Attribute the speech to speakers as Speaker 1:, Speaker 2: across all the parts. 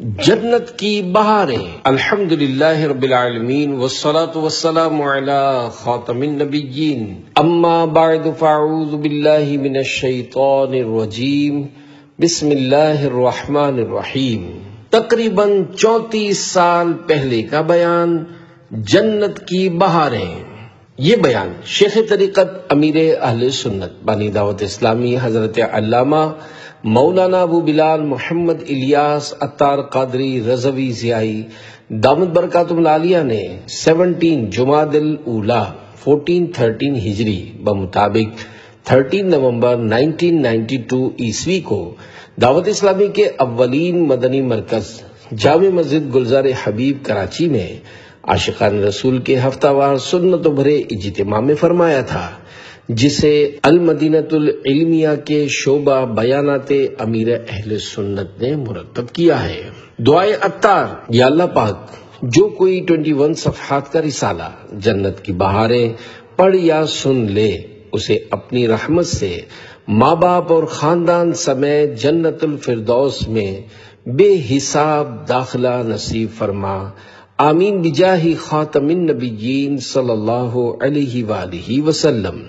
Speaker 1: جنت کی بہاریں۔ الحمدللہ رب العالمین والصلاة والسلام علی خاتم النبیین، اما بعد فاعوذ باللہ من الشیطان الرجیم، بسم اللہ الرحمن الرحیم۔ تقریباً 34 سال پہلے کا بیان، جنت کی بہاریں۔ یہ بیان شیخ طریقت امیر اہل سنت بانی دعوت اسلامی حضرت علامہ مولانا ابو بلال محمد الیاس عطار قادری رضوی ضیائی دامت برکاتہم العالیہ نے 17 جمادی الاولیٰ 1413 ہجری بمطابق 13 نومبر 1992 عیسوی کو دعوت اسلامی کے اولین مدنی مرکز جامع مسجد گلزار حبیب کراچی میں عاشقان رسول کے ہفتہ وار سنت و بھرے اجتماع میں فرمایا تھا، جسے المدینۃ العلمیہ کے شعبہ بیانات امیر اہل سنت نے مرتب کیا ہے۔ دعائے عطار، یا اللہ پاک جو کوئی 21 صفحات کا رسالہ جنت کی بہاریں پڑھ یا سن لے، اسے اپنی رحمت سے ماں باپ اور خاندان سمیت جنت الفردوس میں بے حساب داخلہ نصیب فرما، آمین بجاہ خاتم النبیین صلی اللہ علیہ وآلہ وسلم۔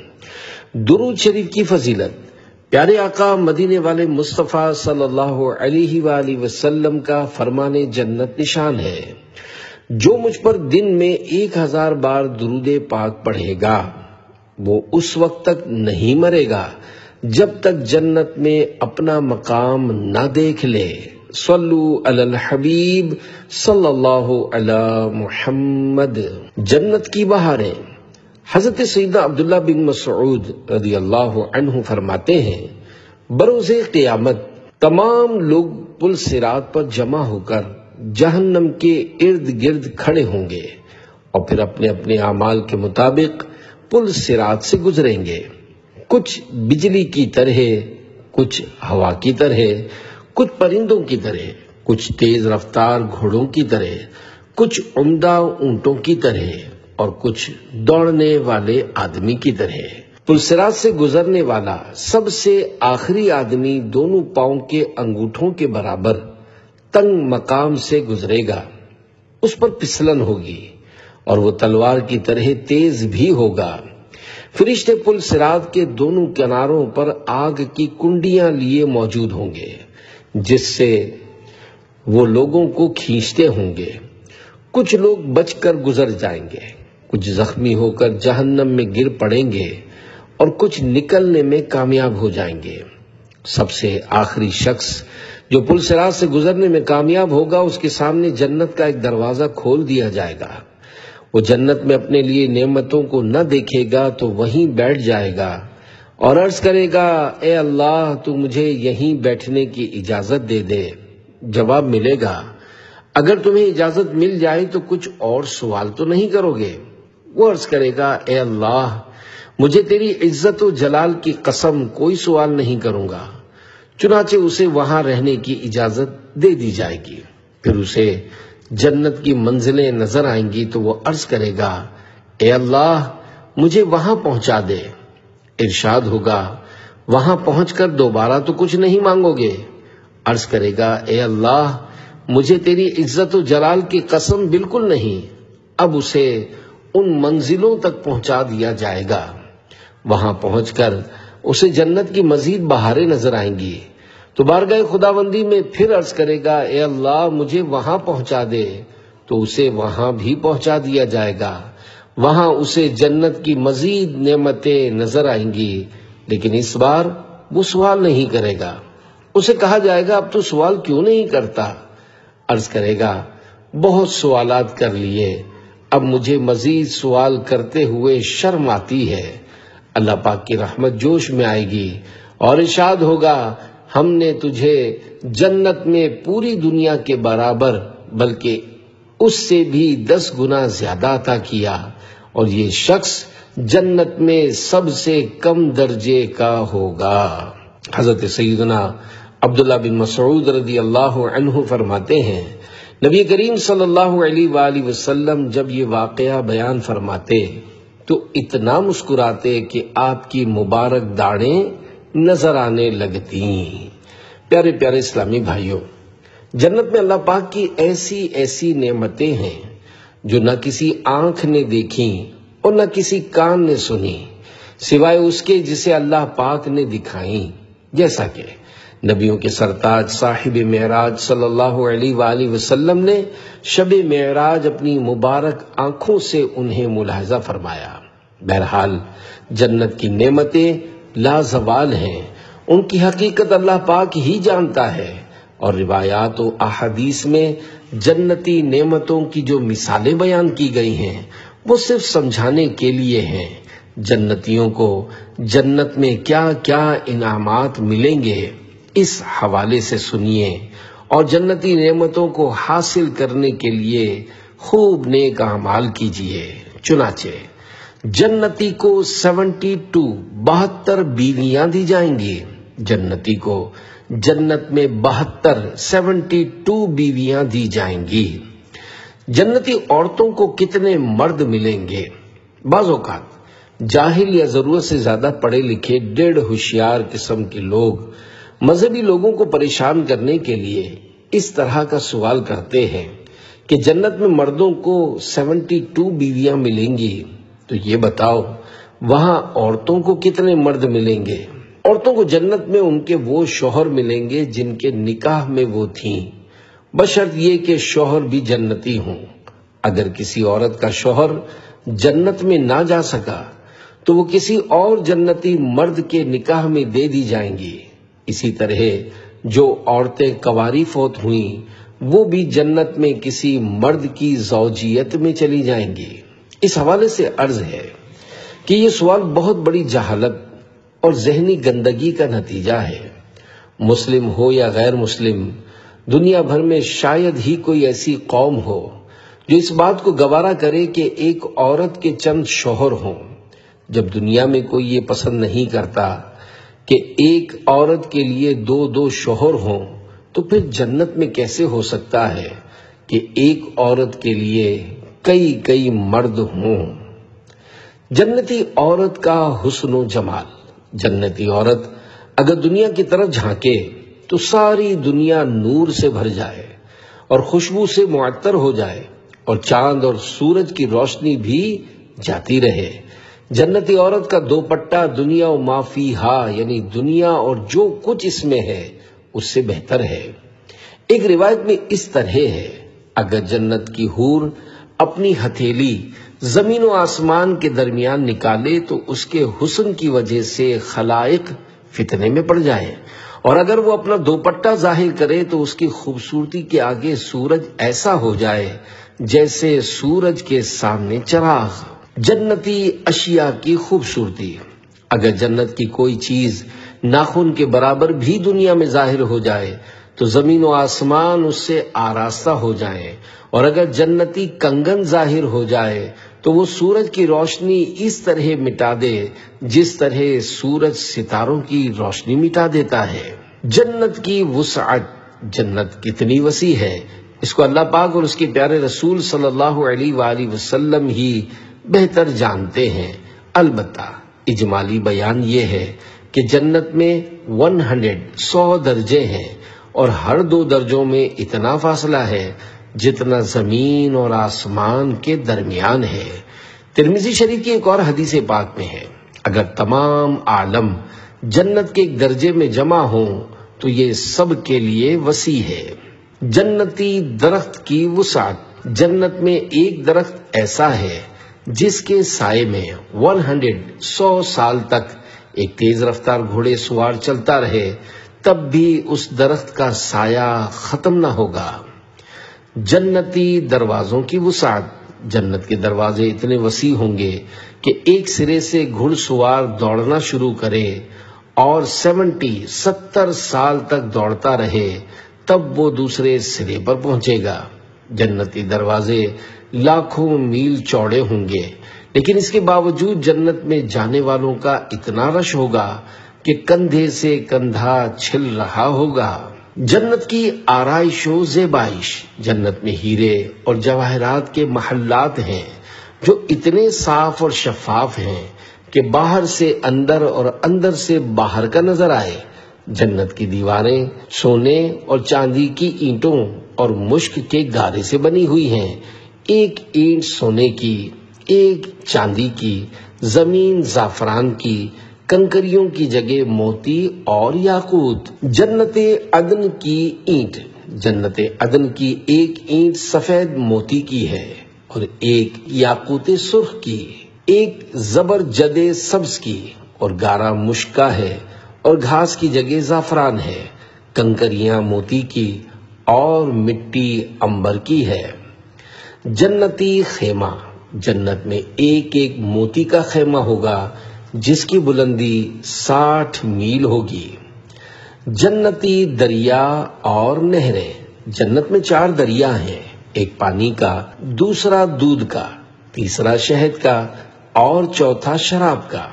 Speaker 1: درود شریف کی فضیلت پیارے آقا مدینے والے مصطفیٰ صلی اللہ علیہ وآلہ وسلم کا فرمان جنت نشان ہے، جو مجھ پر دن میں 1000 بار درود پاک پڑھے گا وہ اس وقت تک نہیں مرے گا جب تک جنت میں اپنا مقام نہ دیکھ لے۔ صلو علی الحبیب صلی اللہ علی محمد۔ جنت کی بہاریں۔ حضرت سیدنا عبداللہ بن مسعود رضی اللہ عنہ فرماتے ہیں، بروز قیامت تمام لوگ پل صراط پر جمع ہو کر جہنم کے ارد گرد کھڑے ہوں گے اور پھر اپنے اپنے اعمال کے مطابق پل صراط سے گزریں گے۔ کچھ بجلی کی طرح، کچھ ہوا کی طرح، کچھ پرندوں کی طرح، کچھ تیز رفتار گھوڑوں کی طرح، کچھ عمدہ اونٹوں کی طرح اور کچھ دوڑنے والے آدمی کی طرح۔ پل صراط سے گزرنے والا سب سے آخری آدمی دونوں پاؤں کے انگوٹھوں کے برابر تنگ مقام سے گزرے گا۔ اس پر پھسلن ہوگی اور وہ تلوار کی طرح تیز بھی ہوگا۔ فرشتے پل صراط کے دونوں کناروں پر آگ کی کنڈیاں لیے موجود ہوں گے، جس سے وہ لوگوں کو کھینچتے ہوں گے۔ کچھ لوگ بچ کر گزر جائیں گے، کچھ زخمی ہو کر جہنم میں گر پڑیں گے اور کچھ نکلنے میں کامیاب ہو جائیں گے۔ سب سے آخری شخص جو پل صراط سے گزرنے میں کامیاب ہوگا، اس کے سامنے جنت کا ایک دروازہ کھول دیا جائے گا۔ وہ جنت میں اپنے لیے نعمتوں کو نہ دیکھے گا تو وہیں بیٹھ جائے گا اور عرض کرے گا، اے اللہ تو مجھے یہیں بیٹھنے کی اجازت دے دے۔ جواب ملے گا، اگر تمہیں اجازت مل جائے تو کچھ اور سوال تو نہیں کرو گے؟ وہ عرض کرے گا، اے اللہ مجھے تیری عزت و جلال کی قسم کوئی سوال نہیں کروں گا۔ چنانچہ اسے وہاں رہنے کی اجازت دے دی جائے گی۔ پھر اسے جنت کی منزلیں نظر آئیں گی تو وہ عرض کرے گا، اے اللہ مجھے وہاں پہنچا دے۔ ارشاد ہوگا، وہاں پہنچ کر دوبارہ تو کچھ نہیں مانگو گے؟ عرض کرے گا، اے اللہ مجھے تیری عزت و جلال کی قسم بالکل نہیں۔ اب اسے ان منزلوں تک پہنچا دیا جائے گا۔ وہاں پہنچ کر اسے جنت کی مزید بہاریں نظر آئیں گی تو بارگاہ خداوندی میں پھر عرض کرے گا، اے اللہ مجھے وہاں پہنچا دے، تو اسے وہاں بھی پہنچا دیا جائے گا۔ وہاں اسے جنت کی مزید نعمتیں نظر آئیں گی، لیکن اس بار وہ سوال نہیں کرے گا۔ اسے کہا جائے گا، اب تو سوال کیوں نہیں کرتا؟ عرض کرے گا، بہت سوالات کر لیے، اب مجھے مزید سوال کرتے ہوئے شرم آتی ہے۔ اللہ پاک کی رحمت جوش میں آئے گی اور ارشاد ہوگا، ہم نے تجھے جنت میں پوری دنیا کے برابر بلکہ اس سے بھی 10 گنا زیادہ عطا کیا، اور یہ شخص جنت میں سب سے کم درجے کا ہوگا۔ حضرت سیدنا عبداللہ بن مسعود رضی اللہ عنہ فرماتے ہیں، نبی کریم صلی اللہ علیہ وآلہ وسلم جب یہ واقعہ بیان فرماتے تو اتنا مسکراتے کہ آپ کی مبارک داڑھیں نظر آنے لگتی۔ پیارے پیارے اسلامی بھائیوں، جنت میں اللہ پاک کی ایسی ایسی نعمتیں ہیں جو نہ کسی آنکھ نے دیکھی اور نہ کسی کان نے سنی سوائے اس کے جسے اللہ پاک نے دکھائیں، جیسا کہ نبیوں کے سرتاج صاحب معراج صلی اللہ علیہ وآلہ وسلم نے شب معراج اپنی مبارک آنکھوں سے انہیں ملاحظہ فرمایا۔ بہرحال جنت کی نعمتیں لازوال ہیں، ان کی حقیقت اللہ پاک ہی جانتا ہے، اور روایات و احادیث میں جنتی نعمتوں کی جو مثالیں بیان کی گئی ہیں وہ صرف سمجھانے کے لیے ہیں۔ جنتیوں کو جنت میں کیا کیا انعامات ملیں گے اس حوالے سے سنیے، اور جنتی نعمتوں کو حاصل کرنے کے لیے خوب نیک اعمال کیجیے۔ چنانچہ جنتی کو 72 بیویاں دی جائیں گی۔ جنتی کو جنت میں 72 بیویاں دی جائیں گی۔ جنتی عورتوں کو کتنے مرد ملیں گے؟ بعض اوقات جاہل یا ضرورت سے زیادہ پڑھے لکھے ڈیڑھ ہوشیار قسم کے لوگ مذہبی لوگوں کو پریشان کرنے کے لیے اس طرح کا سوال کرتے ہیں کہ جنت میں مردوں کو 72 بیویاں ملیں گی، تو یہ بتاؤ وہاں عورتوں کو کتنے مرد ملیں گے؟ عورتوں کو جنت میں ان کے وہ شوہر ملیں گے جن کے نکاح میں وہ تھیں، بشرط یہ کہ شوہر بھی جنتی ہوں۔ اگر کسی عورت کا شوہر جنت میں نہ جا سکا تو وہ کسی اور جنتی مرد کے نکاح میں دے دی جائیں گی۔ اسی طرح جو عورتیں کنواری فوت ہوئیں وہ بھی جنت میں کسی مرد کی زوجیت میں چلی جائیں گی۔ اس حوالے سے عرض ہے کہ یہ سوال بہت بڑی جہالت اور ذہنی گندگی کا نتیجہ ہے۔ مسلم ہو یا غیر مسلم، دنیا بھر میں شاید ہی کوئی ایسی قوم ہو جو اس بات کو گوارا کرے کہ ایک عورت کے چند شوہر ہوں۔ جب دنیا میں کوئی یہ پسند نہیں کرتا کہ ایک عورت کے لیے 2 شوہر ہوں، تو پھر جنت میں کیسے ہو سکتا ہے کہ ایک عورت کے لیے کئی مرد ہوں؟ جنتی عورت کا حسن و جمال۔ جنتی عورت اگر دنیا کی طرف جھانکے تو ساری دنیا نور سے بھر جائے اور خوشبو سے معطر ہو جائے، اور چاند اور سورج کی روشنی بھی جاتی رہے۔ جنتی عورت کا دوپٹہ دنیا و ما فیہا، یعنی دنیا اور جو کچھ اس میں ہے اس سے بہتر ہے۔ ایک روایت میں اس طرح ہے، اگر جنت کی حور اپنی ہتھیلی زمین و آسمان کے درمیان نکالے تو اس کے حسن کی وجہ سے خلائق فتنے میں پڑ جائیں، اور اگر وہ اپنا دوپٹہ ظاہر کرے تو اس کی خوبصورتی کے آگے سورج ایسا ہو جائے جیسے سورج کے سامنے چراغ۔ جنتی اشیاء کی خوبصورتی۔ اگر جنت کی کوئی چیز ناخن کے برابر بھی دنیا میں ظاہر ہو جائے تو زمین و آسمان اس سے آراستہ ہو جائیں، اور اگر جنتی کنگن ظاہر ہو جائے تو وہ سورج کی روشنی اس طرح مٹا دے جس طرح سورج ستاروں کی روشنی مٹا دیتا ہے۔ جنت کی وسعت، جنت کتنی وسیع ہے، اس کو اللہ پاک اور اس کے پیارے رسول صلی اللہ علیہ وآلہ وسلم ہی بہتر جانتے ہیں۔ البتہ اجمالی بیان یہ ہے کہ جنت میں 100 درجے ہیں، اور ہر 2 درجوں میں اتنا فاصلہ ہے جتنا زمین اور آسمان کے درمیان ہے۔ ترمذی شریف کی ایک اور حدیث پاک میں ہے، اگر تمام عالم جنت کے ایک درجے میں جمع ہوں تو یہ سب کے لیے وسیع ہے۔ جنتی درخت کی وسعت۔ جنت میں ایک درخت ایسا ہے جس کے سائے میں 100 سال تک ایک تیز رفتار گھوڑے سوار چلتا رہے تب بھی اس درخت کا سایہ ختم نہ ہوگا۔ جنتی دروازوں کی وسعت۔ جنت کے دروازے اتنے وسیع ہوں گے کہ ایک سرے سے گھڑ سوار دوڑنا شروع کرے اور 70 سال تک دوڑتا رہے تب وہ دوسرے سرے پر پہنچے گا۔ جنتی دروازے لاکھوں میل چوڑے ہوں گے، لیکن اس کے باوجود جنت میں جانے والوں کا اتنا رش ہوگا کہ کندھے سے کندھا چھل رہا ہوگا۔ جنت کی آرائش و زیبائش۔ جنت میں ہیرے اور جواہرات کے محلات ہیں جو اتنے صاف اور شفاف ہیں کہ باہر سے اندر اور اندر سے باہر کا نظر آئے۔ جنت کی دیواریں سونے اور چاندی کی اینٹوں اور مشک کے گارے سے بنی ہوئی ہیں، ایک اینٹ سونے کی، ایک چاندی کی، زمین زعفران کی، کنکریوں کی جگہ موتی اور یاقوت۔ جنت عدن کی اینٹ، جنت عدن کی ایک اینٹ سفید موتی کی ہے اور ایک یاقوت سرخ کی، ایک زبرجد سبز کی اور گارا مشک کا ہے اور گھاس کی جگہ زعفران ہے، کنکریاں موتی کی اور مٹی عنبر کی ہے۔ جنتی خیمہ، جنت میں ایک ایک موتی کا خیمہ ہوگا جس کی بلندی 60 میل ہوگی۔ جنتی دریا اور نہریں، جنت میں 4 دریا ہیں، ایک پانی کا، دوسرا دودھ کا، تیسرا شہد کا اور چوتھا شراب کا۔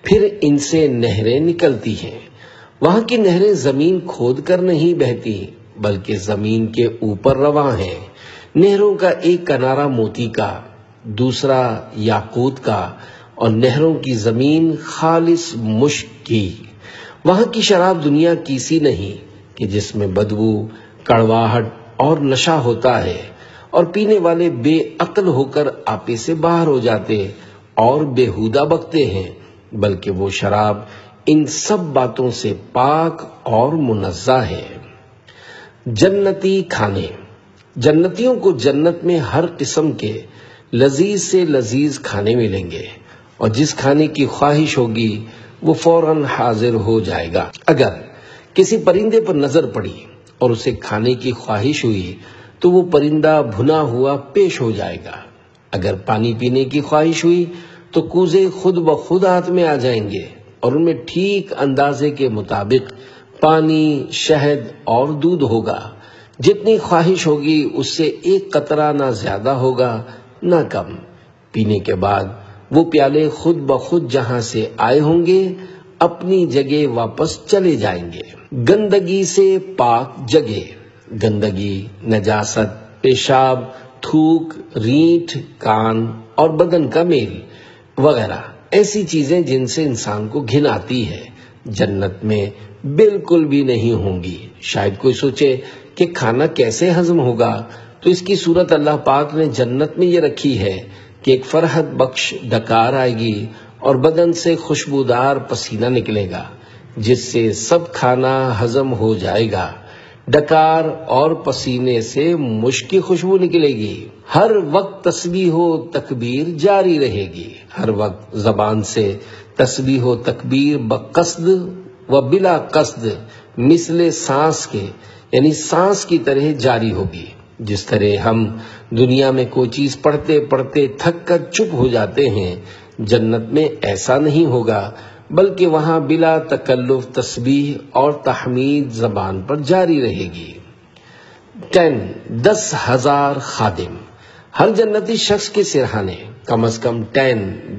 Speaker 1: پھر ان سے نہریں نکلتی ہیں۔ وہاں کی نہریں زمین کھود کر نہیں بہتی بلکہ زمین کے اوپر رواں ہیں۔ نہروں کا ایک کنارہ موتی کا، دوسرا یاقوت کا اور نہروں کی زمین خالص مشک کی۔ وہاں کی شراب دنیا کی سی نہیں کہ جس میں بدبو، کڑواہٹ اور نشہ ہوتا ہے اور پینے والے بے عقل ہو کر آپے سے باہر ہو جاتے اور بےہودہ بکتے ہیں، بلکہ وہ شراب ان سب باتوں سے پاک اور منزہ ہے۔ جنتی کھانے، جنتیوں کو جنت میں ہر قسم کے لذیذ سے لذیذ کھانے ملیں گے اور جس کھانے کی خواہش ہوگی وہ فوراً حاضر ہو جائے گا۔ اگر کسی پرندے پر نظر پڑی اور اسے کھانے کی خواہش ہوئی تو وہ پرندہ بھنا ہوا پیش ہو جائے گا۔ اگر پانی پینے کی خواہش ہوئی تو کوزے خود بخود ہاتھ میں آ جائیں گے اور ان میں ٹھیک اندازے کے مطابق پانی، شہد اور دودھ ہوگا۔ جتنی خواہش ہوگی اس سے ایک قطرہ نہ زیادہ ہوگا نہ کم۔ پینے کے بعد وہ پیالے خود بخود جہاں سے آئے ہوں گے اپنی جگہ واپس چلے جائیں گے۔ گندگی سے پاک جگہ، گندگی، نجاست، پیشاب، تھوک، رینٹ، کان اور بدن کا میل وغیرہ ایسی چیزیں جن سے انسان کو گھن آتی ہے جنت میں بالکل بھی نہیں ہوں گی۔ شاید کوئی سوچے کہ کھانا کیسے ہضم ہوگا، تو اس کی صورت اللہ پاک نے جنت میں یہ رکھی ہے کہ ایک فرحت بخش ڈکار آئے گی اور بدن سے خوشبودار پسینہ نکلے گا جس سے سب کھانا ہضم ہو جائے گا۔ ڈکار اور پسینے سے مشک کی خوشبو نکلے گی۔ ہر وقت تسبیح و تکبیر جاری رہے گی، ہر وقت زبان سے تسبیح و تکبیر بقصد و بلا قصد مثل سانس کے، یعنی سانس کی طرح جاری ہوگی۔ جس طرح ہم دنیا میں کوئی چیز پڑھتے پڑھتے تھک کر چپ ہو جاتے ہیں، جنت میں ایسا نہیں ہوگا، بلکہ وہاں بلا تکلف تسبیح اور تحمید زبان پر جاری رہے گی۔ 10,000 خادم، ہر جنتی شخص کے سرہانے کم از کم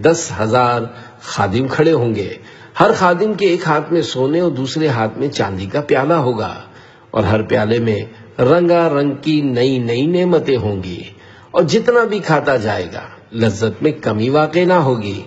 Speaker 1: 10,000 خادم کھڑے ہوں گے۔ ہر خادم کے ایک ہاتھ میں سونے اور دوسرے ہاتھ میں چاندی کا پیالہ ہوگا اور ہر پیالے میں رنگا رنگ کی نئی نئی نعمتیں ہوں گی، اور جتنا بھی کھاتا جائے گا لذت میں کمی واقع نہ ہوگی۔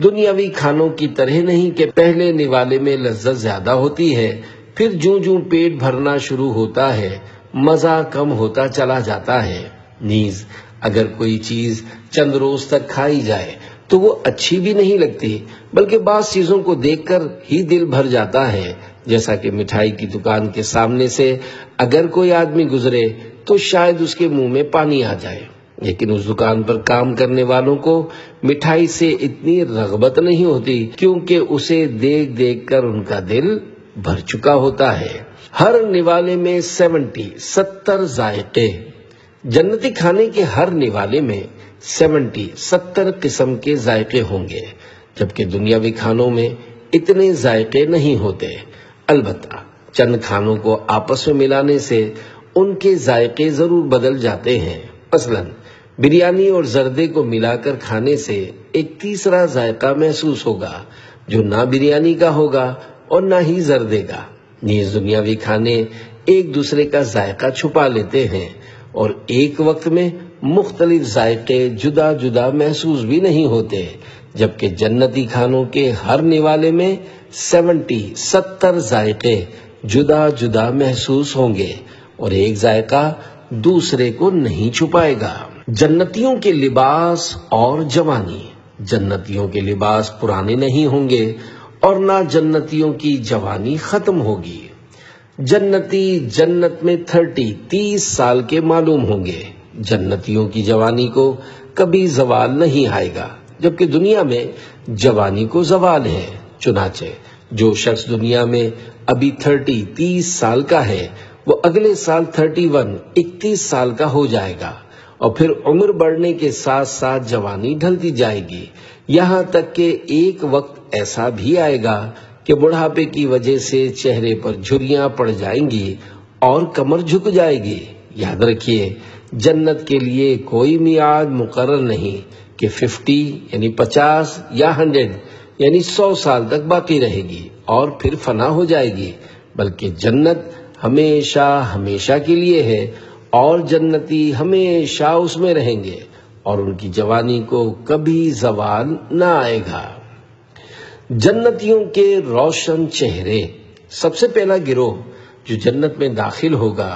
Speaker 1: دنیاوی کھانوں کی طرح نہیں کہ پہلے نوالے میں لذت زیادہ ہوتی ہے، پھر جوں جوں پیٹ بھرنا شروع ہوتا ہے مزہ کم ہوتا چلا جاتا ہے۔ نیز اگر کوئی چیز چند روز تک کھائی جائے تو وہ اچھی بھی نہیں لگتی، بلکہ بعض چیزوں کو دیکھ کر ہی دل بھر جاتا ہے، جیسا کہ مٹھائی کی دکان کے سامنے سے اگر کوئی آدمی گزرے تو شاید اس کے منہ میں پانی آ جائے، لیکن اس دکان پر کام کرنے والوں کو مٹھائی سے اتنی رغبت نہیں ہوتی کیونکہ اسے دیکھ دیکھ کر ان کا دل بھر چکا ہوتا ہے۔ ہر نوالے میں 70 ذائقے، جنتی کھانے کے ہر نوالے میں 70 قسم کے ذائقے ہوں گے، جبکہ دنیاوی کھانوں میں اتنے ذائقے نہیں ہوتے۔ البتہ چند کھانوں کو آپس میں ملانے سے ان کے ذائقے ضرور بدل جاتے ہیں۔ مثلا بریانی اور زردے کو ملا کر کھانے سے ایک تیسرا ذائقہ محسوس ہوگا جو نہ بریانی کا ہوگا اور نہ ہی زردے کا۔ نیز دنیاوی کھانے ایک دوسرے کا ذائقہ چھپا لیتے ہیں اور ایک وقت میں مختلف ذائقے جدا جدا محسوس بھی نہیں ہوتے، جبکہ جنتی کھانوں کے ہر نوالے میں 70 ذائقے جدا جدا محسوس ہوں گے اور ایک ذائقہ دوسرے کو نہیں چھپائے گا۔ جنتیوں کے لباس اور جوانی، جنتیوں کے لباس پرانے نہیں ہوں گے اور نہ جنتیوں کی جوانی ختم ہوگی۔ جنتی جنت میں 30 سال کے معلوم ہوں گے۔ جنتیوں کی جوانی کو کبھی زوال نہیں آئے گا، جبکہ دنیا میں جوانی کو زوال ہے۔ چنانچہ جو شخص دنیا میں ابھی 30 سال کا ہے وہ اگلے سال 31 سال کا ہو جائے گا، اور پھر عمر بڑھنے کے ساتھ ساتھ جوانی ڈھلتی جائے گی، یہاں تک کہ ایک وقت ایسا بھی آئے گا کہ بڑھاپے کی وجہ سے چہرے پر جھریاں پڑ جائیں گی اور کمر جھک جائے گی۔ یاد رکھیے، جنت کے لیے کوئی میعاد مقرر نہیں کہ 50 یا 100 سال تک باقی رہے گی اور پھر فنا ہو جائے گی، بلکہ جنت ہمیشہ ہمیشہ کے لیے ہے اور جنتی ہمیشہ اس میں رہیں گے اور ان کی جوانی کو کبھی زوال نہ آئے گا۔ جنتیوں کے روشن چہرے، سب سے پہلا گروہ جو جنت میں داخل ہوگا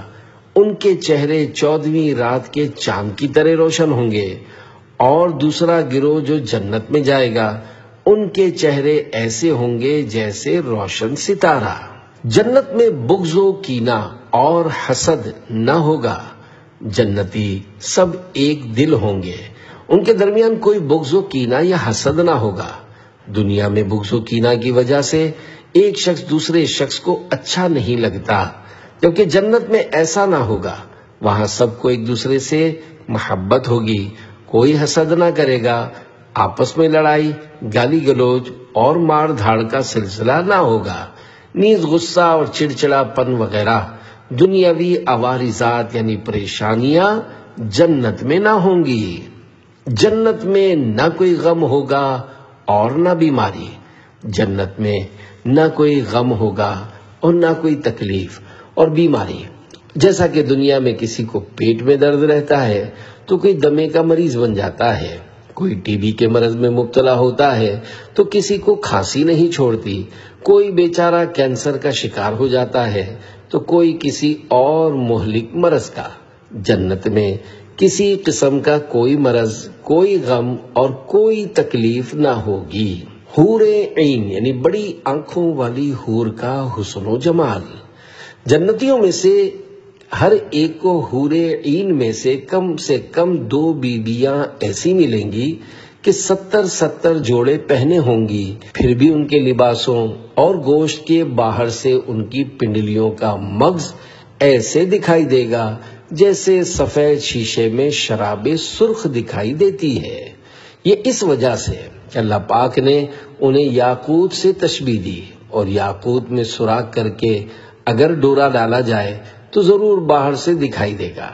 Speaker 1: ان کے چہرے 14ویں رات کے چاند کی طرح روشن ہوں گے، اور دوسرا گروہ جو جنت میں جائے گا ان کے چہرے ایسے ہوں گے جیسے روشن ستارہ۔ جنت میں بغض و کینہ اور حسد نہ ہوگا، جنتی سب ایک دل ہوں گے، ان کے درمیان کوئی بغض و کینہ یا حسد نہ ہوگا۔ دنیا میں بغض و کینہ کی وجہ سے ایک شخص دوسرے شخص کو اچھا نہیں لگتا، جبکہ جنت میں ایسا نہ ہوگا، وہاں سب کو ایک دوسرے سے محبت ہوگی، کوئی حسد نہ کرے گا، آپس میں لڑائی، گالی گلوچ اور مار دھاڑ کا سلسلہ نہ ہوگا، نیز غصہ اور چڑچڑا پن وغیرہ دنیاوی عوارضات یعنی پریشانیاں جنت میں نہ ہوں گی۔ جنت میں نہ کوئی غم ہوگا اور نہ بیماری، جنت میں نہ کوئی غم ہوگا اور نہ کوئی تکلیف اور بیماری۔ جیسا کہ دنیا میں کسی کو پیٹ میں درد رہتا ہے تو کوئی دمے کا مریض بن جاتا ہے، کوئی ٹی بی کے مرض میں مبتلا ہوتا ہے تو کسی کو کھانسی نہیں چھوڑتی، کوئی بیچارہ کینسر کا شکار ہو جاتا ہے تو کوئی کسی اور مہلک مرض کا۔ جنت میں کسی قسم کا کوئی مرض، کوئی غم اور کوئی تکلیف نہ ہوگی۔ حور عین یعنی بڑی آنکھوں والی حور کا حسن و جمال، جنتیوں میں سے ہر ایک کو حور عین میں سے کم 2 بیویاں ایسی ملیں گی کہ 70 جوڑے پہنے ہوں گی، پھر بھی ان کے لباسوں اور گوشت کے باہر سے ان کی پنڈلیوں کا مغز ایسے دکھائی دے گا جیسے سفید شیشے میں شراب سرخ دکھائی دیتی ہے۔ یہ اس وجہ سے کہ اللہ پاک نے انہیں یاقوت سے تشبیہ دی، اور یاقوت میں سوراخ کر کے اگر ڈورا ڈالا جائے تو ضرور باہر سے دکھائی دے گا۔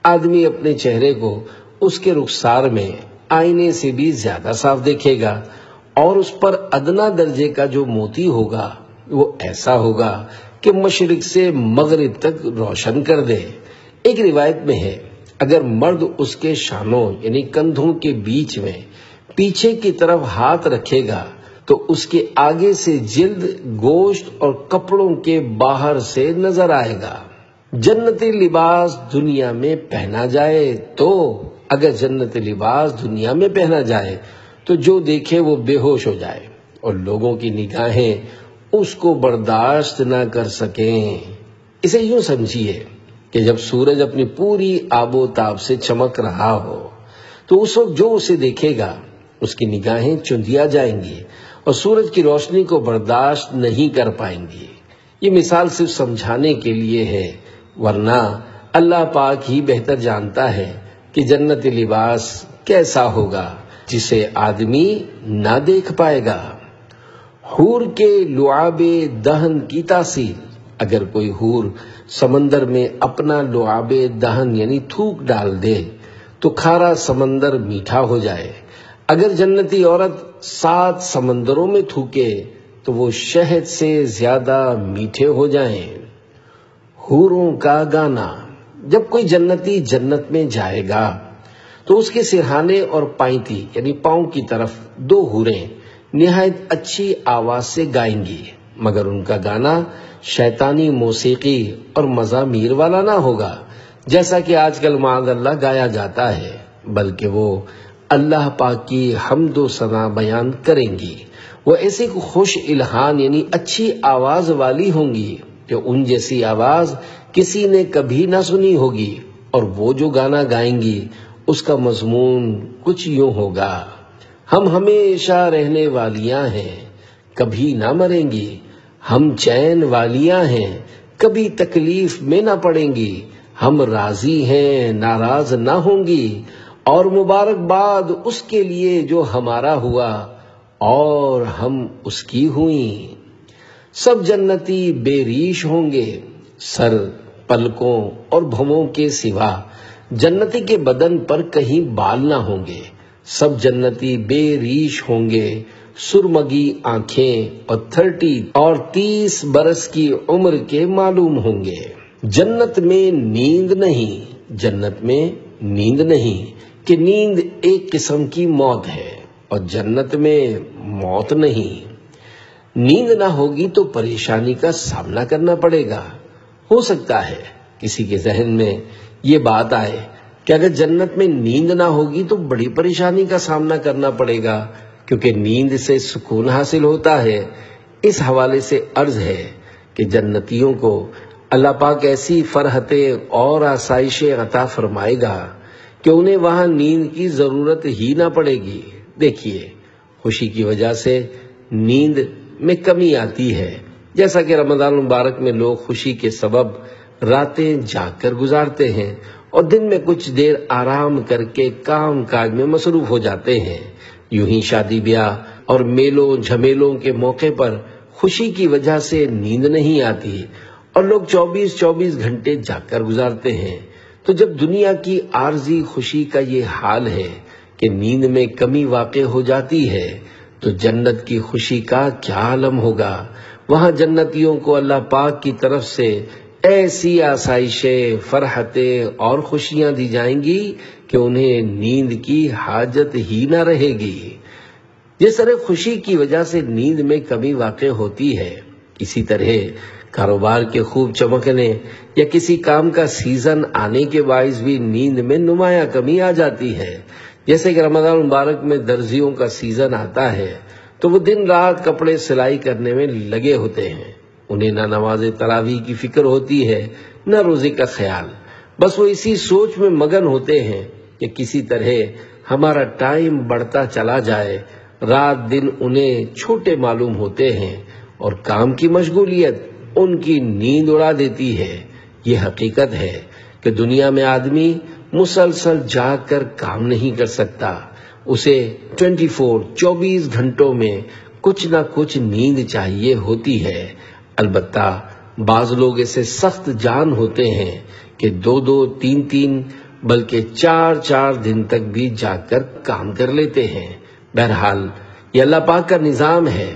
Speaker 1: آدمی اپنے چہرے کو اس کے رخسار میں آئینے سے بھی زیادہ صاف دیکھے گا، اور اس پر ادنا درجے کا جو موتی ہوگا وہ ایسا ہوگا کہ مشرق سے مغرب تک روشن کر دے۔ ایک روایت میں ہے، اگر مرد اس کے شانوں یعنی کندھوں کے بیچ میں پیچھے کی طرف ہاتھ رکھے گا تو اس کے آگے سے جلد، گوشت اور کپڑوں کے باہر سے نظر آئے گا۔ جنتی لباس دنیا میں پہنا جائے تو، اگر جنتی لباس دنیا میں پہنا جائے تو جو دیکھے وہ بے ہوش ہو جائے اور لوگوں کی نگاہیں اس کو برداشت نہ کر سکیں۔ اسے یوں سمجھیے کہ جب سورج اپنی پوری آب و تاب سے چمک رہا ہو تو اس وقت جو اسے دیکھے گا اس کی نگاہیں چندیا جائیں گی اور سورج کی روشنی کو برداشت نہیں کر پائیں گی۔ یہ مثال صرف سمجھانے کے لیے ہے، ورنہ اللہ پاک ہی بہتر جانتا ہے کہ جنتی لباس کیسا ہوگا جسے آدمی نہ دیکھ پائے گا۔ حور کے لعاب دہن کی تاثیر، اگر کوئی حور سمندر میں اپنا لعاب دہن یعنی تھوک ڈال دے تو کھارا سمندر میٹھا ہو جائے، اگر جنتی عورت 7 سمندروں میں تھوکے تو وہ شہد سے زیادہ میٹھے ہو جائیں۔ حوروں کا گانا، جب کوئی جنتی جنت میں جائے گا تو اس کے سرہانے اور پائنتی یعنی پاؤں کی طرف 2 حوریں نہایت اچھی آواز سے گائیں گی، مگر ان کا گانا شیطانی موسیقی اور مزامیر والا نہ ہوگا جیسا کہ آج کل معاذ اللہ گایا جاتا ہے، بلکہ وہ اللہ پاک کی حمد و ثنا بیان کریں گی۔ وہ ایسی خوش الحان یعنی اچھی آواز والی ہوں گی کہ ان جیسی آواز کسی نے کبھی نہ سنی ہوگی، اور وہ جو گانا گائیں گی اس کا مضمون کچھ یوں ہوگا: ہم ہمیشہ رہنے والیاں ہیں، کبھی نہ مریں گی، ہم چین والیاں ہیں، کبھی تکلیف میں نہ پڑیں گی، ہم راضی ہیں، ناراض نہ ہوں گی، اور مبارکباد اس کے لیے جو ہمارا ہوا اور ہم اس کی ہوئیں۔ سب جنتی بے ریش ہوں گے، سر، پلکوں اور بھووں کے سوا جنتی کے بدن پر کہیں بال نہ ہوں گے۔ سب جنتی بے ریش ہوں گے، سرمگی آنکھیں اور 30 برس کی عمر کے معلوم ہوں گے۔ جنت میں نیند نہیں، جنت میں نیند نہیں کہ نیند ایک قسم کی موت ہے، اور جنت میں موت نہیں۔ نیند نہ ہوگی تو پریشانی کا سامنا کرنا پڑے گا۔ ہو سکتا ہے کسی کے ذہن میں یہ بات آئے کہ اگر جنت میں نیند نہ ہوگی تو بڑی پریشانی کا سامنا کرنا پڑے گا، کیونکہ نیند سے سکون حاصل ہوتا ہے۔ اس حوالے سے عرض ہے کہ جنتیوں کو اللہ پاک ایسی فرحتیں اور آسائشیں عطا فرمائے گا کہ انہیں وہاں نیند کی ضرورت ہی نہ پڑے گی۔ دیکھیے، خوشی کی وجہ سے نیند میں کمی آتی ہے، جیسا کہ رمضان المبارک میں لوگ خوشی کے سبب راتیں جاگ کر گزارتے ہیں اور دن میں کچھ دیر آرام کر کے کام کاج میں مصروف ہو جاتے ہیں۔ یوں ہی شادی بیاہ اور میلوں جھمیلوں کے موقع پر خوشی کی وجہ سے نیند نہیں آتی اور لوگ 24 گھنٹے جاگ کر گزارتے ہیں۔ تو جب دنیا کی عارضی خوشی کا یہ حال ہے کہ نیند میں کمی واقع ہو جاتی ہے، تو جنت کی خوشی کا کیا عالم ہوگا۔ وہاں جنتیوں کو اللہ پاک کی طرف سے ایسی آسائشیں، فرحتیں اور خوشیاں دی جائیں گی کہ انہیں نیند کی حاجت ہی نہ رہے گی۔ جس طرح خوشی کی وجہ سے نیند میں کمی واقع ہوتی ہے، اسی طرح کاروبار کے خوب چمکنے یا کسی کام کا سیزن آنے کے باعث بھی نیند میں نمایاں کمی آ جاتی ہے۔ جیسے کہ رمضان مبارک میں درزیوں کا سیزن آتا ہے تو وہ دن رات کپڑے سلائی کرنے میں لگے ہوتے ہیں، انہیں نہ نماز تراویح کی فکر ہوتی ہے نہ روزے کا خیال، بس وہ اسی سوچ میں مگن ہوتے ہیں کہ کسی طرح ہمارا ٹائم بڑھتا چلا جائے۔ رات دن انہیں چھوٹے معلوم ہوتے ہیں اور کام کی مشغولیت ان کی نیند اڑا دیتی ہے۔ یہ حقیقت ہے کہ دنیا میں آدمی مسلسل جاگ کر کام نہیں کر سکتا، اسے 24 گھنٹوں میں کچھ نہ کچھ نیند چاہیے ہوتی ہے۔ البتہ بعض لوگ ایسے سخت جان ہوتے ہیں کہ 2 3 بلکہ 4 دن تک بھی جاگ کر کام کر لیتے ہیں۔ بہرحال یہ اللہ پاک کا نظام ہے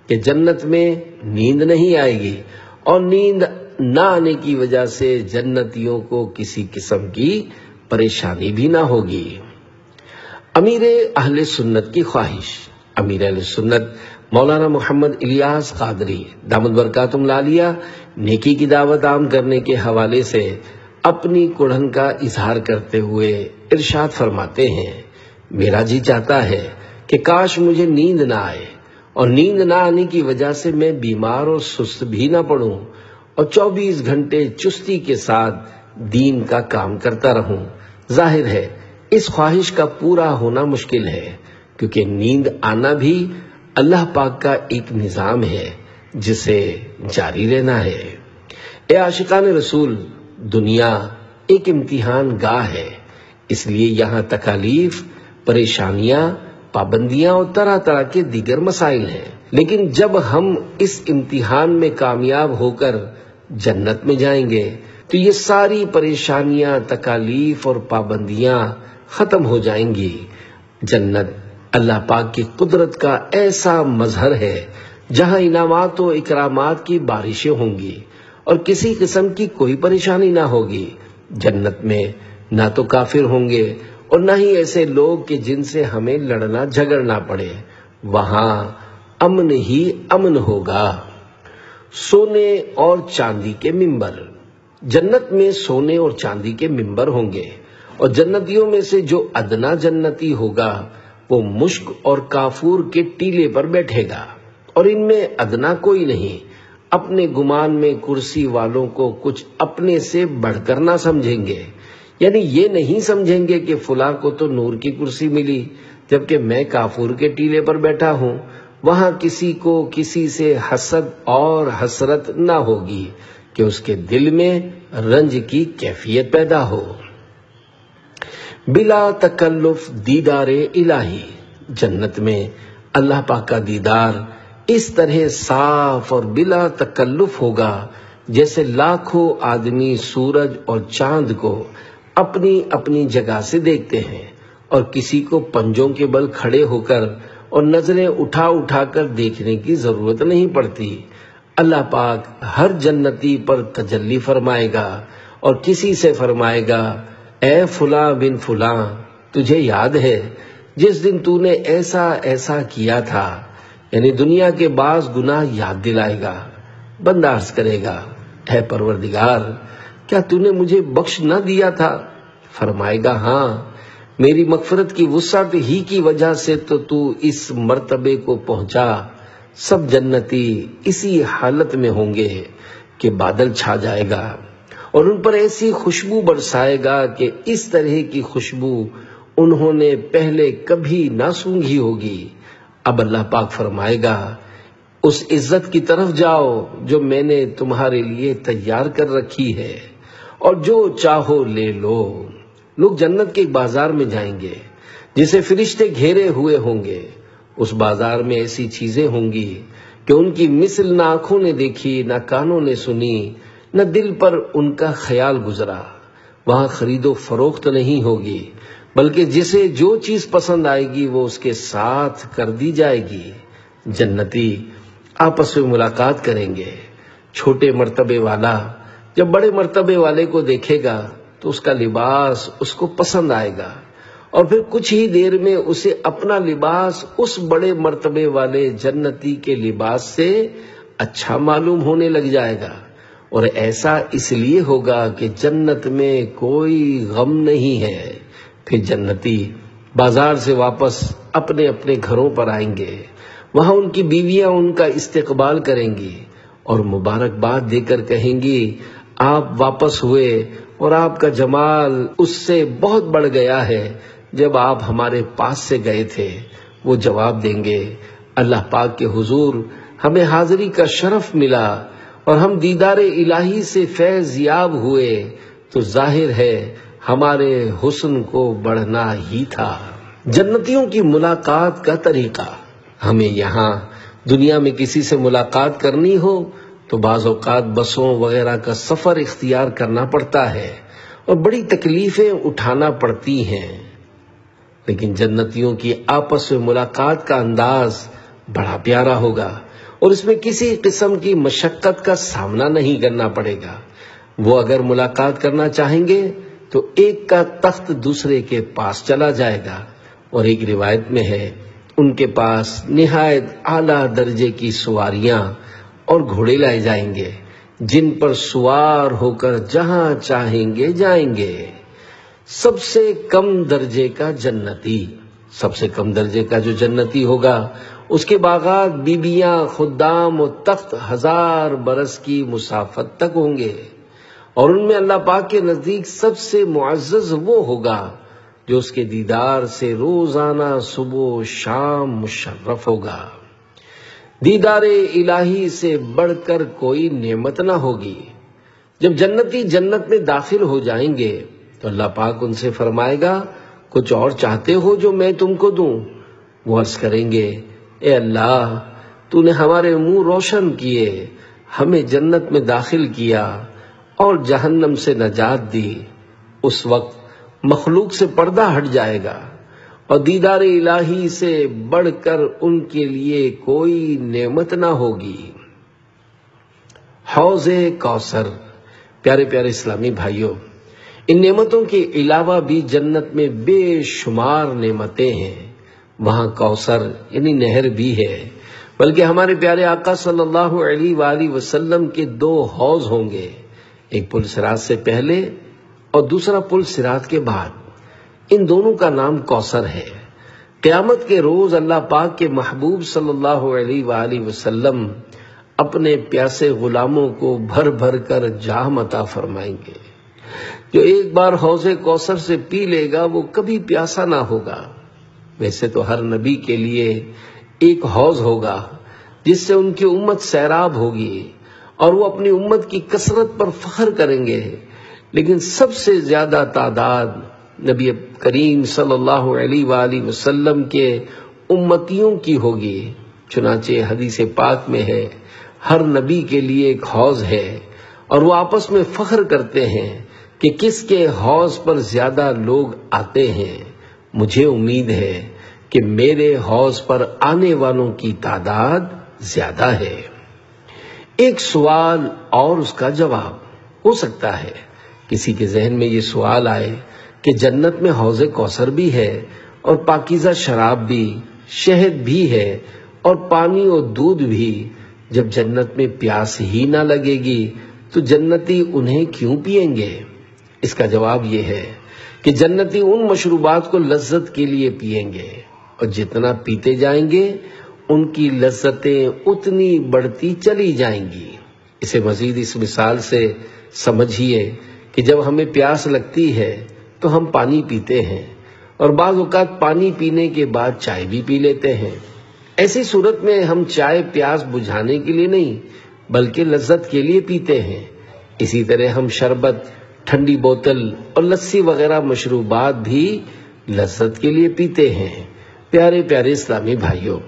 Speaker 1: کہ جنت میں نیند نہیں آئے گی، اور نیند نہ آنے کی وجہ سے جنتیوں کو کسی قسم کی پریشانی بھی نہ ہوگی۔ امیر اہل سنت کی خواہش۔ امیر اہل سنت مولانا محمد الیاس قادری دامت برکاتہم العالیہ نیکی کی دعوت عام کرنے کے حوالے سے اپنی کڑھن کا اظہار کرتے ہوئے ارشاد فرماتے ہیں، میرا جی چاہتا ہے کہ کاش مجھے نیند نہ آئے، اور نیند نہ آنے کی وجہ سے میں بیمار اور سست بھی نہ پڑوں، اور 24 گھنٹے چستی کے ساتھ دین کا کام کرتا رہوں۔ ظاہر ہے اس خواہش کا پورا ہونا مشکل ہے، کیونکہ نیند آنا بھی اللہ پاک کا ایک نظام ہے جسے جاری رہنا ہے۔ اے عاشقان رسول، دنیا ایک امتحان گاہ ہے، اس لیے یہاں تکالیف، پریشانیاں، پابندیاں اور طرح طرح کے دیگر مسائل ہیں، لیکن جب ہم اس امتحان میں کامیاب ہو کر جنت میں جائیں گے تو یہ ساری پریشانیاں، تکالیف اور پابندیاں ختم ہو جائیں گی۔ جنت اللہ پاک کی قدرت کا ایسا مظہر ہے جہاں انعامات و اکرامات کی بارشیں ہوں گی اور کسی قسم کی کوئی پریشانی نہ ہوگی۔ جنت میں نہ تو کافر ہوں گے اور نہ ہی ایسے لوگ کہ جن سے ہمیں لڑنا جھگڑنا پڑے، وہاں امن ہی امن ہوگا۔ سونے اور چاندی کے ممبر، جنت میں سونے اور چاندی کے ممبر ہوں گے، اور جنتیوں میں سے جو ادنا جنتی ہوگا وہ مشک اور کافور کے ٹیلے پر بیٹھے گا، اور ان میں ادنا کوئی نہیں، اپنے گمان میں کرسی والوں کو کچھ اپنے سے بڑھ کر نہ سمجھیں گے، یعنی یہ نہیں سمجھیں گے کہ فلاں کو تو نور کی کرسی ملی جبکہ میں کافور کے ٹیلے پر بیٹھا ہوں۔ وہاں کسی کو کسی سے حسد اور حسرت نہ ہوگی کہ اس کے دل میں رنج کی کیفیت پیدا ہو۔ بلا تکلف دیدار الہی، جنت میں اللہ پاک کا دیدار اس طرح صاف اور بلا تکلف ہوگا جیسے لاکھوں آدمی سورج اور چاند کو اپنی اپنی جگہ سے دیکھتے ہیں، اور کسی کو پنجوں کے بل کھڑے ہو کر اور نظریں اٹھا اٹھا کر دیکھنے کی ضرورت نہیں پڑتی۔ اللہ پاک ہر جنتی پر تجلی فرمائے گا اور کسی سے فرمائے گا، اے فلاں بن فلاں، تجھے یاد ہے جس دن تو نے ایسا ایسا کیا تھا، یعنی دنیا کے بعض گناہ یاد دلائے گا۔ بندہ عرض کرے گا، اے پروردگار، کیا تو نے مجھے بخش نہ دیا تھا؟ فرمائے گا، ہاں، میری مغفرت کی وسعت ہی کی وجہ سے تو اس مرتبے کو پہنچا۔ سب جنتی اسی حالت میں ہوں گے کہ بادل چھا جائے گا اور ان پر ایسی خوشبو برسائے گا کہ اس طرح کی خوشبو انہوں نے پہلے کبھی نہ سونگھی ہوگی۔ اب اللہ پاک فرمائے گا، اس عزت کی طرف جاؤ جو میں نے تمہارے لیے تیار کر رکھی ہے، اور جو چاہو لے لو۔ لوگ جنت کے ایک بازار میں جائیں گے جسے فرشتے گھیرے ہوئے ہوں گے۔ اس بازار میں ایسی چیزیں ہوں گی کہ ان کی مثل نہ آنکھوں نے دیکھی، نہ کانوں نے سنی، نہ دل پر ان کا خیال گزرا۔ وہاں خرید و فروخت نہیں ہوگی، بلکہ جسے جو چیز پسند آئے گی وہ اس کے ساتھ کر دی جائے گی۔ جنتی آپس میں ملاقات کریں گے۔ چھوٹے مرتبے والا جب بڑے مرتبے والے کو دیکھے گا تو اس کا لباس اس کو پسند آئے گا، اور پھر کچھ ہی دیر میں اسے اپنا لباس اس بڑے مرتبے والے جنتی کے لباس سے اچھا معلوم ہونے لگ جائے گا۔ اور ایسا اس لیے ہوگا کہ جنت میں کوئی غم نہیں ہے۔ پھر جنتی بازار سے واپس اپنے اپنے گھروں پر آئیں گے۔ وہاں ان کی بیویاں ان کا استقبال کریں گی اور مبارکباد دے کر کہیں گی، آپ واپس ہوئے اور آپ کا جمال اس سے بہت بڑھ گیا ہے جب آپ ہمارے پاس سے گئے تھے۔ وہ جواب دیں گے، اللہ پاک کے حضور ہمیں حاضری کا شرف ملا اور ہم دیدار الہی سے فیض یاب ہوئے، تو ظاہر ہے ہمارے حسن کو بڑھنا ہی تھا۔ جنتیوں کی ملاقات کا طریقہ، ہمیں یہاں دنیا میں کسی سے ملاقات کرنی ہو تو بعض اوقات بسوں وغیرہ کا سفر اختیار کرنا پڑتا ہے اور بڑی تکلیفیں اٹھانا پڑتی ہیں، لیکن جنتیوں کی آپس میں ملاقات کا انداز بڑا پیارا ہوگا اور اس میں کسی قسم کی مشقت کا سامنا نہیں کرنا پڑے گا۔ وہ اگر ملاقات کرنا چاہیں گے تو ایک کا تخت دوسرے کے پاس چلا جائے گا، اور ایک روایت میں ہے ان کے پاس نہایت اعلیٰ درجے کی سواریاں اور گھوڑے لائے جائیں گے جن پر سوار ہو کر جہاں چاہیں گے جائیں گے۔ سب سے کم درجے کا جنتی، سب سے کم درجے کا جو جنتی ہوگا اس کے باغات، بیبیاں، خدام و تخت 1000 برس کی مسافت تک ہوں گے، اور ان میں اللہ پاک کے نزدیک سب سے معزز وہ ہوگا جو اس کے دیدار سے روزانہ صبح و شام مشرف ہوگا۔ دیدار الہی سے بڑھ کر کوئی نعمت نہ ہوگی۔ جب جنتی جنت میں داخل ہو جائیں گے تو اللہ پاک ان سے فرمائے گا، کچھ اور چاہتے ہو جو میں تم کو دوں؟ وہ عرض کریں گے، اے اللہ، تو نے ہمارے منہ روشن کیے، ہمیں جنت میں داخل کیا اور جہنم سے نجات دی۔ اس وقت مخلوق سے پردہ ہٹ جائے گا اور دیدار الہی سے بڑھ کر ان کے لیے کوئی نعمت نہ ہوگی۔ حوض کوثر، پیارے پیارے اسلامی بھائیوں، ان نعمتوں کے علاوہ بھی جنت میں بے شمار نعمتیں ہیں. وہاں کوثر یعنی نہر بھی ہے، بلکہ ہمارے پیارے آقا صلی اللہ علیہ وآلہ وسلم کے 2 حوض ہوں گے، ایک پل صراط سے پہلے اور دوسرا پل صراط کے بعد. ان دونوں کا نام کوثر ہے. قیامت کے روز اللہ پاک کے محبوب صلی اللہ علیہ وآلہ وسلم اپنے پیاسے غلاموں کو بھر بھر کر جام عطا فرمائیں گے. جو ایک بار حوض کوثر سے پی لے گا وہ کبھی پیاسا نہ ہوگا. ویسے تو ہر نبی کے لیے ایک حوض ہوگا جس سے ان کی امت سیراب ہوگی اور وہ اپنی امت کی کثرت پر فخر کریں گے، لیکن سب سے زیادہ تعداد نبی کریم صلی اللہ علیہ وآلہ وسلم کے امتیوں کی ہوگی. چنانچہ حدیث پاک میں ہے ہر نبی کے لیے ایک حوض ہے، اور وہ آپس میں فخر کرتے ہیں کہ کس کے حوض پر زیادہ لوگ آتے ہیں. مجھے امید ہے کہ میرے حوض پر آنے والوں کی تعداد زیادہ ہے. ایک سوال اور اس کا جواب. ہو سکتا ہے کسی کے ذہن میں یہ سوال آئے کہ جنت میں حوض کوثر بھی ہے اور پاکیزہ شراب بھی، شہد بھی ہے اور پانی اور دودھ بھی. جب جنت میں پیاس ہی نہ لگے گی تو جنتی انہیں کیوں پئیں گے؟ اس کا جواب یہ ہے کہ جنتی ان مشروبات کو لذت کے لیے پئیں گے، اور جتنا پیتے جائیں گے ان کی لذتیں اتنی بڑھتی چلی جائیں گی. اسے مزید اس مثال سے سمجھیے کہ جب ہمیں پیاس لگتی ہے تو ہم پانی پیتے ہیں، اور بعض اوقات پانی پینے کے بعد چائے بھی پی لیتے ہیں. ایسی صورت میں ہم چائے پیاس بجھانے کے لیے نہیں بلکہ لذت کے لیے پیتے ہیں. اسی طرح ہم شربت، ٹھنڈی بوتل اور لسی وغیرہ مشروبات بھی لذت کے لیے پیتے ہیں. پیارے پیارے اسلامی بھائیوں،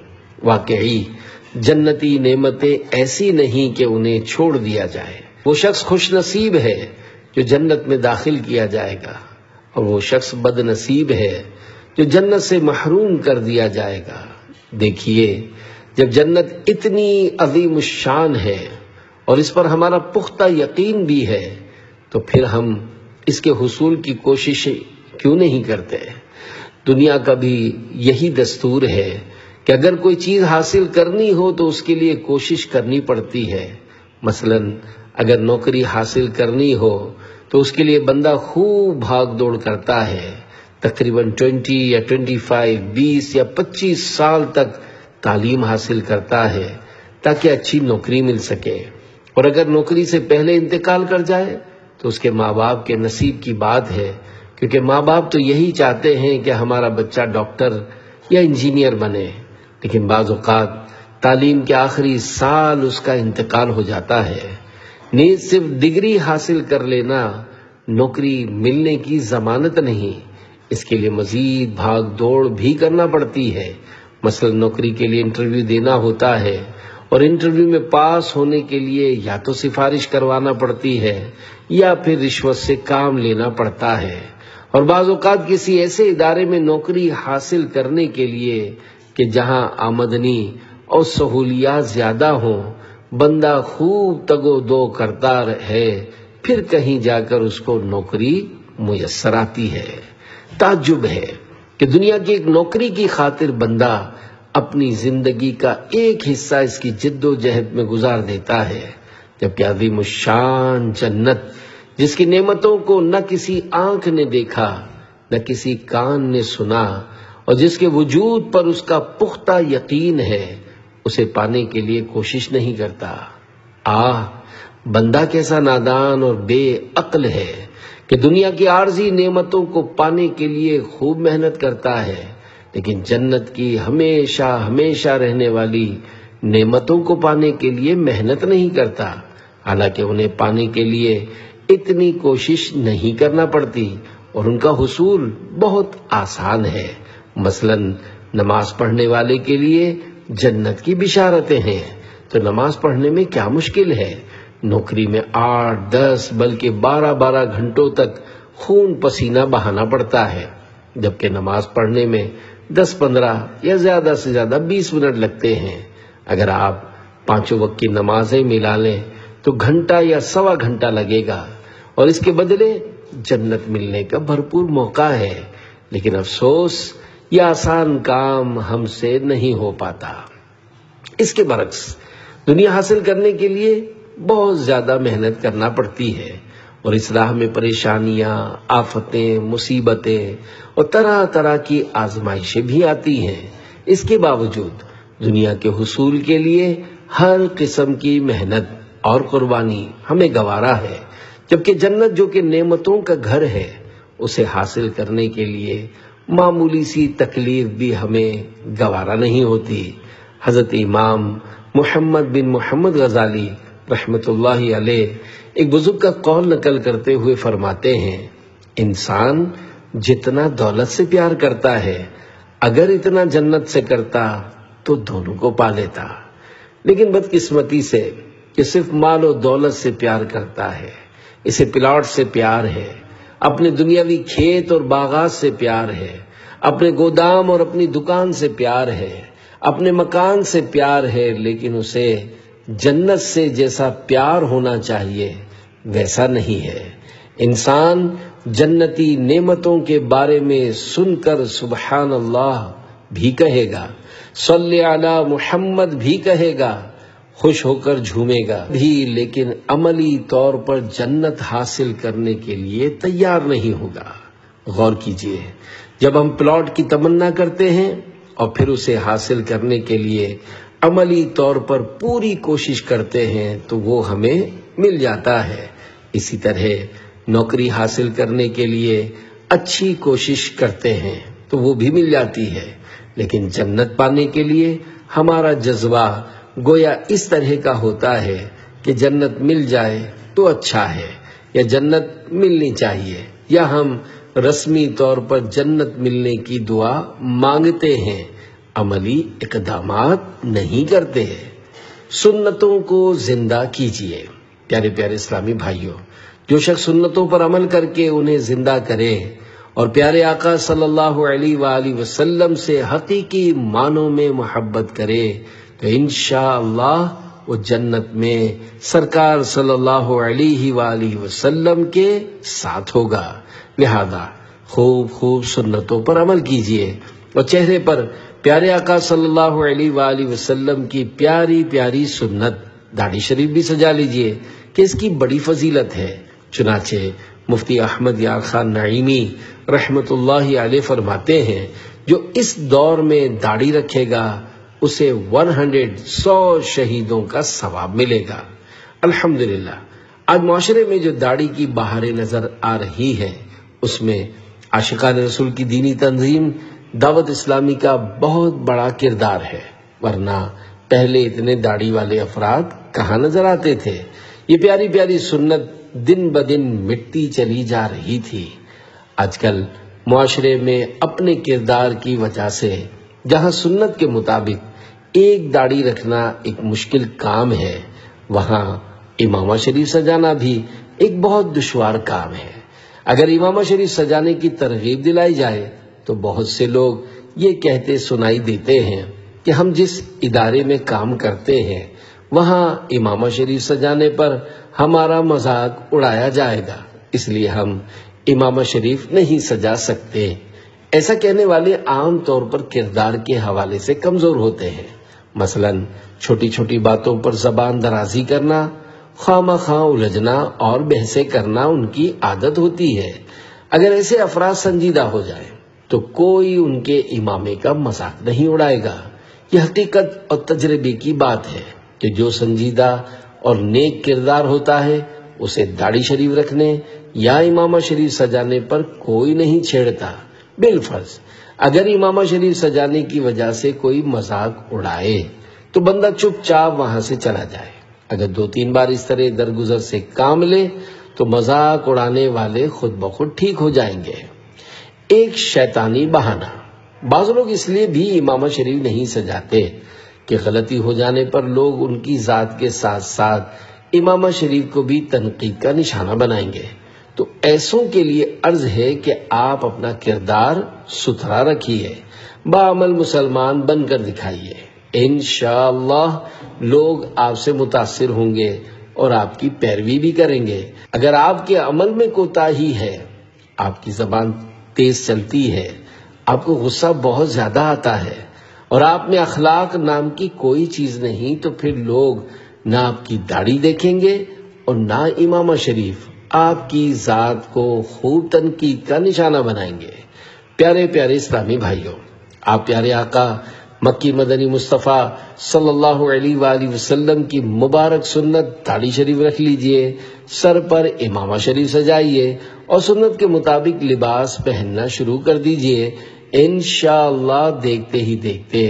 Speaker 1: واقعی جنتی نعمتیں ایسی نہیں کہ انہیں چھوڑ دیا جائے. وہ شخص خوش نصیب ہے جو جنت میں داخل کیا جائے گا، اور وہ شخص بد نصیب ہے جو جنت سے محروم کر دیا جائے گا. دیکھیے، جب جنت اتنی عظیم الشان ہے اور اس پر ہمارا پختہ یقین بھی ہے تو پھر ہم اس کے حصول کی کوشش کیوں نہیں کرتے؟ دنیا کا بھی یہی دستور ہے کہ اگر کوئی چیز حاصل کرنی ہو تو اس کے لیے کوشش کرنی پڑتی ہے. مثلا اگر نوکری حاصل کرنی ہو تو اس کے لیے بندہ خوب بھاگ دوڑ کرتا ہے. تقریباً 20 یا 25، 20 یا 25 سال تک تعلیم حاصل کرتا ہے تاکہ اچھی نوکری مل سکے. اور اگر نوکری سے پہلے انتقال کر جائے تو اس کے ماں باپ کے نصیب کی بات ہے، کیونکہ ماں باپ تو یہی چاہتے ہیں کہ ہمارا بچہ ڈاکٹر یا انجینئر بنے. لیکن بعض اوقات تعلیم کے آخری سال اس کا انتقال ہو جاتا ہے. نیز صرف ڈگری حاصل کر لینا نوکری ملنے کی ضمانت نہیں، اس کے لیے مزید بھاگ دوڑ بھی کرنا پڑتی ہے. مثلا نوکری کے لیے انٹرویو دینا ہوتا ہے، اور انٹرویو میں پاس ہونے کے لیے یا تو سفارش کروانا پڑتی ہے یا پھر رشوت سے کام لینا پڑتا ہے. اور بعض اوقات کسی ایسے ادارے میں نوکری حاصل کرنے کے لیے کہ جہاں آمدنی اور سہولیات زیادہ ہوں، بندہ خوب تگ و دو کرتا ہے، پھر کہیں جا کر اس کو نوکری میسر آتی ہے. تعجب ہے کہ دنیا کی ایک نوکری کی خاطر بندہ اپنی زندگی کا ایک حصہ اس کی جد و جہد میں گزار دیتا ہے، جبکہ عظیم الشان جنت جس کی نعمتوں کو نہ کسی آنکھ نے دیکھا نہ کسی کان نے سنا، اور جس کے وجود پر اس کا پختہ یقین ہے، اسے پانے کے لیے کوشش نہیں کرتا. بندہ کیسا نادان اور بے عقل ہے کہ دنیا کی عارضی نعمتوں کو پانے کے لیے خوب محنت کرتا ہے، لیکن جنت کی ہمیشہ ہمیشہ رہنے والی نعمتوں کو پانے کے لیے محنت نہیں کرتا، حالانکہ انہیں پانے کے لیے اتنی کوشش نہیں کرنا پڑتی اور ان کا حصول بہت آسان ہے. مثلا نماز پڑھنے والے کے لیے جنت کی بشارتیں ہیں، تو نماز پڑھنے میں کیا مشکل ہے؟ نوکری میں 8، 10 بلکہ 12 گھنٹوں تک خون پسینہ بہانا پڑتا ہے، جبکہ نماز پڑھنے میں 10، 15 یا زیادہ سے زیادہ 20 منٹ لگتے ہیں. اگر آپ 5 وقت کی نمازیں ملا لیں تو گھنٹہ یا سوا گھنٹہ لگے گا، اور اس کے بدلے جنت ملنے کا بھرپور موقع ہے، لیکن افسوس یہ آسان کام ہم سے نہیں ہو پاتا۔ اس کے برعکس دنیا حاصل کرنے کے لیے بہت زیادہ محنت کرنا پڑتی ہے، اور اس راہ میں پریشانیاں، آفتیں، مصیبتیں اور طرح طرح کی آزمائشیں بھی آتی ہیں۔ اس کے باوجود دنیا کے حصول کے لیے ہر قسم کی محنت اور قربانی ہمیں گوارا ہے، جبکہ جنت جو کہ نعمتوں کا گھر ہے، اسے حاصل کرنے کے لیے معمولی سی تکلیف بھی ہمیں گوارا نہیں ہوتی۔ حضرت امام محمد بن محمد غزالی رحمت اللہ علیہ ایک بزرگ کا قول نقل کرتے ہوئے فرماتے ہیں، انسان جتنا دولت سے پیار کرتا ہے، اگر اتنا جنت سے کرتا تو دونوں کو پا لیتا، لیکن بدقسمتی سے کہ صرف مال و دولت سے پیار کرتا ہے، اسے پلاٹ سے پیار ہے، اپنے دنیاوی کھیت اور باغات سے پیار ہے، اپنے گودام اور اپنی دکان سے پیار ہے، اپنے مکان سے پیار ہے، لیکن اسے جنت سے جیسا پیار ہونا چاہیے ویسا نہیں ہے۔ انسان جنتی نعمتوں کے بارے میں سن کر سبحان اللہ بھی کہے گا، صلی علی محمد بھی کہے گا، خوش ہو کر جھومے گا بھی، لیکن عملی طور پر جنت حاصل کرنے کے لیے تیار نہیں ہوگا۔ غور کیجئے، جب ہم پلاٹ کی تمنا کرتے ہیں اور پھر اسے حاصل کرنے کے لیے عملی طور پر پوری کوشش کرتے ہیں تو وہ ہمیں مل جاتا ہے۔ اسی طرح نوکری حاصل کرنے کے لیے اچھی کوشش کرتے ہیں تو وہ بھی مل جاتی ہے، لیکن جنت پانے کے لیے ہمارا جذبہ گویا اس طرح کا ہوتا ہے کہ جنت مل جائے تو اچھا ہے، یا جنت ملنی چاہیے، یا ہم رسمی طور پر جنت ملنے کی دعا مانگتے ہیں، عملی اقدامات نہیں کرتے ہیں۔ سنتوں کو زندہ کیجیے۔ پیارے پیارے اسلامی بھائیوں، جو شخص سنتوں پر عمل کر کے انہیں زندہ کرے اور پیارے آقا صلی اللہ علیہ وآلہ وسلم سے حقیقی معنوں میں محبت کرے تو انشاءاللہ وہ جنت میں سرکار صلی اللہ علیہ وآلہ وسلم کے ساتھ ہوگا۔ لہذا خوب سنتوں پر عمل کیجیے اور چہرے پر پیارے آقا صلی اللہ علیہ وآلہ وسلم کی پیاری پیاری سنت داڑھی شریف بھی سجا لیجیے کہ اس کی بڑی فضیلت ہے۔ چنانچہ مفتی احمد یار خان نعیمی رحمت اللہ علیہ فرماتے ہیں، جو اس دور میں داڑھی رکھے گا اسے 100 شہیدوں کا ثواب ملے گا۔ الحمدللہ آج معاشرے میں جو داڑھی کی بہاریں نظر آ رہی ہے، اس میں عاشقان رسول کی دینی تنظیم دعوت اسلامی کا بہت بڑا کردار ہے، ورنہ پہلے اتنے داڑھی والے افراد کہاں نظر آتے تھے۔ یہ پیاری پیاری سنت دن بدن مٹتی چلی جا رہی تھی۔ آج کل معاشرے میں اپنے کردار کی وجہ سے جہاں سنت کے مطابق ایک داڑھی رکھنا ایک مشکل کام ہے، وہاں امامہ شریف سجانا بھی ایک بہت دشوار کام ہے۔ اگر امامہ شریف سجانے کی ترغیب دلائی جائے تو بہت سے لوگ یہ کہتے سنائی دیتے ہیں کہ ہم جس ادارے میں کام کرتے ہیں وہاں امامہ شریف سجانے پر ہمارا مذاق اڑایا جائے گا، اس لیے ہم امامہ شریف نہیں سجا سکتے۔ ایسا کہنے والے عام طور پر کردار کے حوالے سے کمزور ہوتے ہیں۔ مثلا چھوٹی چھوٹی باتوں پر زبان درازی کرنا، خواہ خواہ الجھنا اور بحثیں کرنا ان کی عادت ہوتی ہے۔ اگر ایسے افراد سنجیدہ ہو جائیں تو کوئی ان کے امامے کا مذاق نہیں اڑائے گا۔ یہ حقیقت اور تجربے کی بات ہے کہ جو سنجیدہ اور نیک کردار ہوتا ہے اسے داڑھی شریف رکھنے یا امامہ شریف سجانے پر کوئی نہیں چھیڑتا۔ بالفرض اگر امامہ شریف سجانے کی وجہ سے کوئی مذاق اڑائے تو بندہ چپ چاپ وہاں سے چلا جائے۔ اگر 2-3 بار اس طرح درگزر سے کام لے تو مذاق اڑانے والے خود بخود ٹھیک ہو جائیں گے۔ ایک شیطانی بہانہ، بعض لوگ اس لیے بھی امامہ شریف نہیں سجاتے کہ غلطی ہو جانے پر لوگ ان کی ذات کے ساتھ ساتھ امامہ شریف کو بھی تنقید کا نشانہ بنائیں گے۔ تو ایسوں کے لیے عرض ہے کہ آپ اپنا کردار ستھرا رکھیے، باعمل مسلمان بن کر دکھائیے، انشاءاللہ لوگ آپ سے متاثر ہوں گے، اور آپ کی پیروی بھی کریں گے۔ اگر آپ کے عمل میں کوتاہی ہے، آپ کی زبان تیز چلتی ہے، آپ کو غصہ بہت زیادہ آتا ہے اور آپ میں اخلاق نام کی کوئی چیز نہیں، تو پھر لوگ نہ آپ کی داڑھی دیکھیں گے اور نہ امامہ شریف آپ کی ذات کو خوب تنقید کا نشانہ بنائیں گے۔ پیارے پیارے اسلامی بھائیوں، آپ پیارے آقا مکی مدنی مصطفیٰ صلی اللہ علیہ وآلہ وسلم کی مبارک سنت داڑھی شریف رکھ لیجئے، سر پر امامہ شریف سجائیے اور سنت کے مطابق لباس پہننا شروع کر دیجئے۔ انشاءاللہ دیکھتے ہی دیکھتے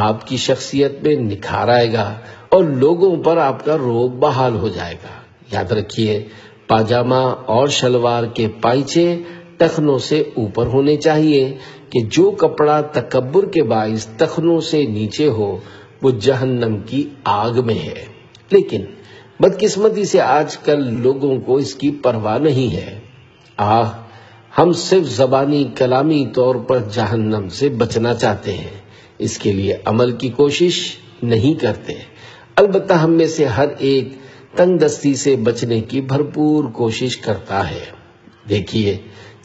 Speaker 1: آپ کی شخصیت میں نکھار آئے گا اور لوگوں پر آپ کا رعب بحال ہو جائے گا۔ یاد رکھیے، پاجامہ اور شلوار کے پائچے ٹخنوں سے اوپر ہونے چاہیے کہ جو کپڑا تکبر کے باعث ٹخنوں سے نیچے ہو وہ جہنم کی آگ میں ہے، لیکن بدقسمتی سے آج کل لوگوں کو اس کی پرواہ نہیں ہے۔ ہم صرف زبانی کلامی طور پر جہنم سے بچنا چاہتے ہیں، اس کے لیے عمل کی کوشش نہیں کرتے۔ البتہ ہم میں سے ہر ایک تنگ دستی سے بچنے کی بھرپور کوشش کرتا ہے۔ دیکھیے،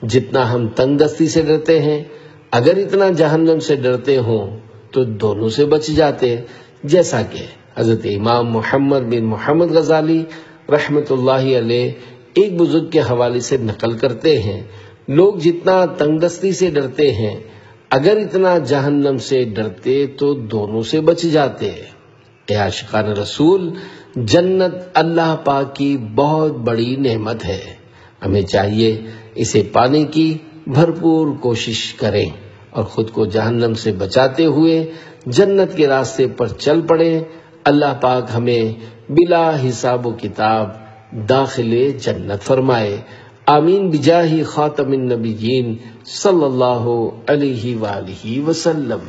Speaker 1: جتنا ہم تنگ دستی سے ڈرتے ہیں، اگر اتنا جہنم سے ڈرتے ہوں تو دونوں سے بچ جاتے، جیسا کہ حضرت امام محمد بن محمد غزالی رحمت اللہ علیہ ایک بزرگ کے حوالے سے نقل کرتے ہیں، لوگ جتنا تنگ دستی سے ڈرتے ہیں، اگر اتنا جہنم سے ڈرتے تو دونوں سے بچ جاتے۔ اے عاشقان رسول، جنت اللہ پاک کی بہت بڑی نعمت ہے، ہمیں چاہیے اسے پانے کی بھرپور کوشش کریں اور خود کو جہنم سے بچاتے ہوئے جنت کے راستے پر چل پڑیں۔ اللہ پاک ہمیں بلا حساب و کتاب داخل جنت فرمائے، آمین بجاہ خاتم النبیین صلی اللہ علیہ وآلہ وسلم۔